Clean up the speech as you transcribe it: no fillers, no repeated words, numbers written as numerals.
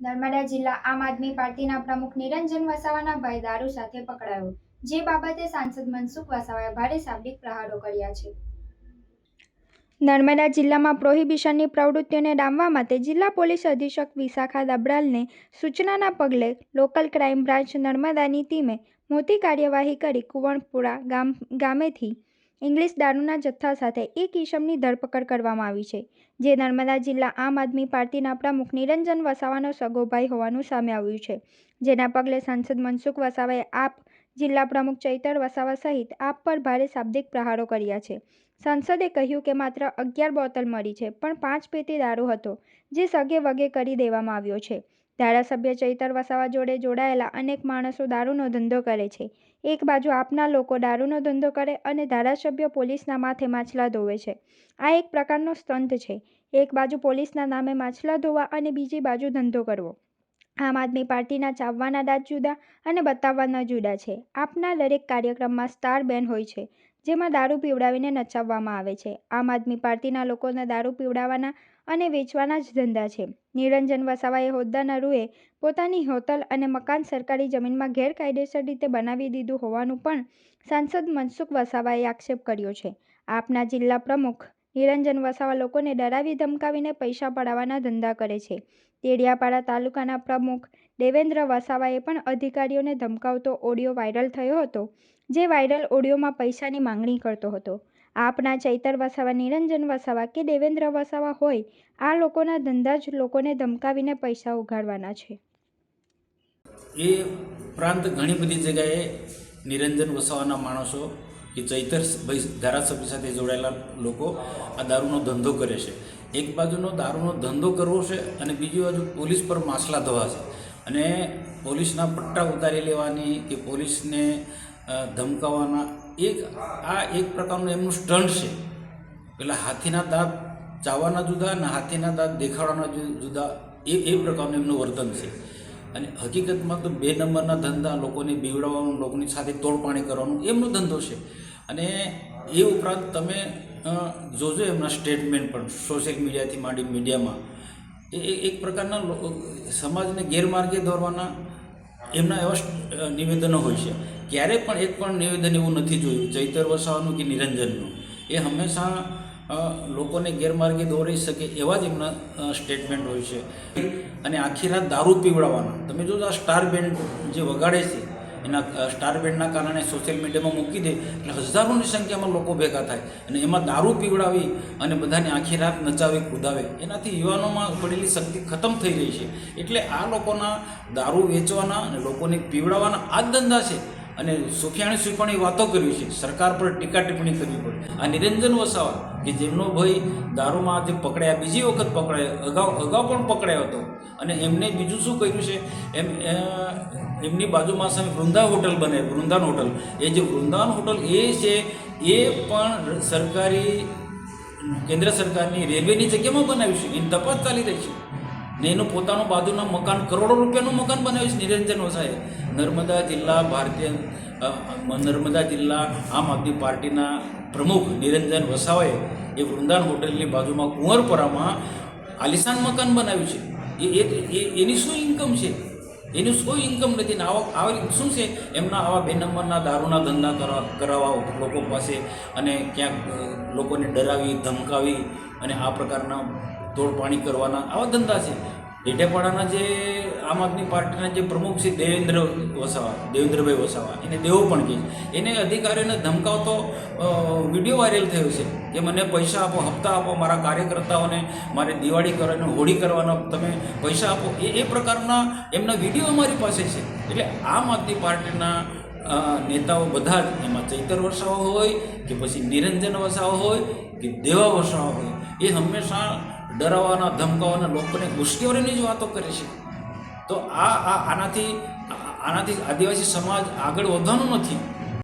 નર્મદા જિલ્લા આમ આદમી પાર્ટીના પ્રમુખ નિરંજન વસાવાના ભાઈ દારૂ સાથે પકડાયો, જે બાબતે સાંસદ મનસુખ વસાવાએ ભારે શાબ્દિક પ્રહારો કર્યા છે। નર્મદા જિલ્લામાં પ્રોહિબિશનની પ્રવૃત્તિઓને ડામવા માટે જિલ્લા પોલીસ અધિક્ષક વિશાખા દબરાલને સૂચનાના પગલે લોકલ ક્રાઇમ બ્રાન્ચ નર્મદાની ટીમે મોટી કાર્યવાહી કરી કુંવરપુરા ગામેથી ઇંગ્લિશ દારૂના જથ્થા સાથે એક ઈસમની ધરપકડ કરવામાં આવી છે, જે નર્મદા જિલ્લા આમ આદમી પાર્ટીના પ્રમુખ નિરંજન વસાવાનો સગો ભાઈ હોવાનું સામે આવ્યું છે, જેના પગલે સાંસદ મનસુખ વસાવાએ આપ જિલ્લા પ્રમુખ ચૈતર વસાવા સહિત આપ પર ભારે શાબ્દિક પ્રહારો કર્યા છે। સાંસદે કહ્યું કે માત્ર 11 બોટલ મળી છે, પણ 5 પેટી દારૂ હતો, જે સગે વગે કરી દેવામાં આવ્યો છે। ધારાસભ્ય ચૈતર વસાવા જોડે જોડાયેલા અનેક માણસો દારૂનો ધંધો કરે છે। એક બાજુ આપના લોકો દારૂનો ધંધો કરે અને ધારાસભ્ય પોલીસના માથે માછલા ધોવે છે। આ એક પ્રકારનો સ્ટંટ છે। એક બાજુ પોલીસના નામે માછલા ધોવા અને બીજી બાજુ ધંધો કરવો। આમ આદમી પાર્ટીના ચાવવાના દાંત જુદા અને બતાવવાના જુદા છે। આપના દરેક કાર્યક્રમમાં સ્ટાર બેન્ડ હોય છે, જેમાં દારૂ પીવડાવીને નચાવવામાં આવે છે। આમ આદમી પાર્ટીના લોકોને દારૂ પીવડાવવાના અને વેચવાના જ ધંધા છે। નિરંજન વસાવાએ હોદ્દાના રૂએ પોતાની હોટલ અને મકાન સરકારી જમીનમાં ગેરકાયદેસર રીતે બનાવી દીધું હોવાનું પણ સાંસદ મનસુખ વસાવાએ આક્ષેપ કર્યો છે। આપના જિલ્લા પ્રમુખ નિરંજન વસાવા લોકોને ડરાવી ધમકાવીને પૈસા પડાવવાના ધંધા કરે છે। દેડિયાપાડા તાલુકાના પ્રમુખ દેવેન્દ્ર વસાવાએ પણ અધિકારીઓને ધમકાવતો ઓડિયો વાયરલ થયો હતો, જે વાયરલ ઓડિયોમાં પૈસાની માંગણી કરતો હતો। આપના ચૈતર વસાવા, નિરંજન વસાવા કે દેવેન્દ્ર વસાવા હોય, આ લોકોના ધંધા જ લોકોને ધમકાવીને પૈસા ઉઘાડવાના છે। એ ઉપરાંત ઘણી બધી જગ્યાએ નિરંજન વસાવાના માણસો કે ચૈતરભાઈ ધારાસભ્ય સાથે જોડાયેલા લોકો આ દારૂનો ધંધો કરે છે। એક બાજુનો દારૂનો ધંધો કરવો છે અને બીજી બાજુ પોલીસ પર માછલા ધોવા છે અને પોલીસના પટ્ટા ઉતારી લેવાની કે પોલીસને ધમકાવવાના એક પ્રકારનું એમનું સ્ટન્ટ છે। પેલા હાથીના દાંત ચાવવાના જુદા અને હાથીના દાંત દેખાડવાના જુદા એ પ્રકારનું એમનું વર્તન છે। અને હકીકતમાં તો 2 નંબરના ધંધા, લોકોને બીવડાવવાનું, લોકોની સાથે તોડપાણી કરવાનું એમનો ધંધો છે। અને એ ઉપરાંત તમે જોજો એમના સ્ટેટમેન્ટ પણ સોશિયલ મીડિયાથી માંડી મીડિયામાં એક પ્રકારના સમાજને ગેરમાર્ગે દોરવાના એમના એવા નિવેદનો હોય છે। ક્યારેય પણ એક પણ નિવેદન એવું નથી જોયું ચૈતર વસાવાનું કે નિરંજનનું। એ હંમેશા લોકોને ગેરમાર્ગે દોરી શકે એવા જ એમના સ્ટેટમેન્ટ હોય છે। અને આખી રાત દારૂ પીવડાવવાના, તમે જો આ સ્ટાર બેન્ડ જે વગાડે છે એના સ્ટાર બેન્ડના કારણે સોશિયલ મીડિયામાં મૂકી દે એટલે હજારોની સંખ્યામાં લોકો ભેગા થાય અને એમાં દારૂ પીવડાવી અને બધાને આખી રાત નચાવી કૂદાવે, એનાથી યુવાનોમાં પડેલી શક્તિ ખતમ થઈ રહી છે। એટલે આ લોકોના દારૂ વેચવાના અને લોકોને પીવડાવવાના આ જ ધંધા છે અને સુફાણી વાતો કરવી છે, સરકાર પર ટીકા ટિપ્પણી કરવી પડે। આ નિરંજન વસાવા કે જેમનો ભાઈ દારૂમાં આજે પકડાયા, બીજી વખત પકડાયો, અગાઉ પણ પકડાયો હતો અને એમને બીજું શું કર્યું છે, એમની બાજુમાં સામે વૃંદા હોટલ બને, વૃંદાવન હોટલ, એ જે વૃંદાવન હોટલ એ છે એ પણ સરકારી કેન્દ્ર સરકારની રેલવેની જગ્યામાં બનાવ્યું છે, એની તપાસ ચાલી રહી છે ને એનું પોતાનું બાજુના મકાન, કરોડો રૂપિયાનું મકાન બનાવ્યું છે નિરંજન વસાવાએ। નર્મદા જિલ્લા આમ આદમી પાર્ટીના પ્રમુખ નિરંજન વસાવાએ એ વૃંદાવન હોટલની બાજુમાં કુંવરપુરામાં આલિશાન મકાન બનાવ્યું છે। એની શું ઇન્કમ છે? એનું કોઈ ઇન્કમ નથી ને આવા શું છે એમના આવા 2 નંબરના દારૂના ધંધા કરાવવા લોકો પાસે અને ક્યાંક લોકોને ડરાવી ધમકાવી અને આ પ્રકારના તોડપાણી કરવાના આવા ધંધા છે। ડેડિયાપાડાના જે આમ આદમી પાર્ટીના જે પ્રમુખ છે દેવેન્દ્રભાઈ વસાવા, એને દેવો પણ કહે, એને અધિકારીઓને ધમકાવતો વિડીયો વાયરલ થયો છે કે મને પૈસા આપો, હપ્તા આપો, મારા કાર્યકર્તાઓને મારે દિવાળી કરવાની, હોળી કરવાના તમે પૈસા આપો, એ પ્રકારના એમના વિડીયો અમારી પાસે છે। એટલે આમ આદમી પાર્ટીના નેતાઓ બધા જ, એમાં ચૈતર વસાવા હોય કે પછી નિરંજન વસાવા હોય કે દેવા વસાવા હોય, એ હંમેશા ડરાવવાના, ધમકાવવાના, લોકોને ઉશ્કેરવાની જ વાતો કરે છે। તો આનાથી આદિવાસી સમાજ આગળ વધવાનો નથી।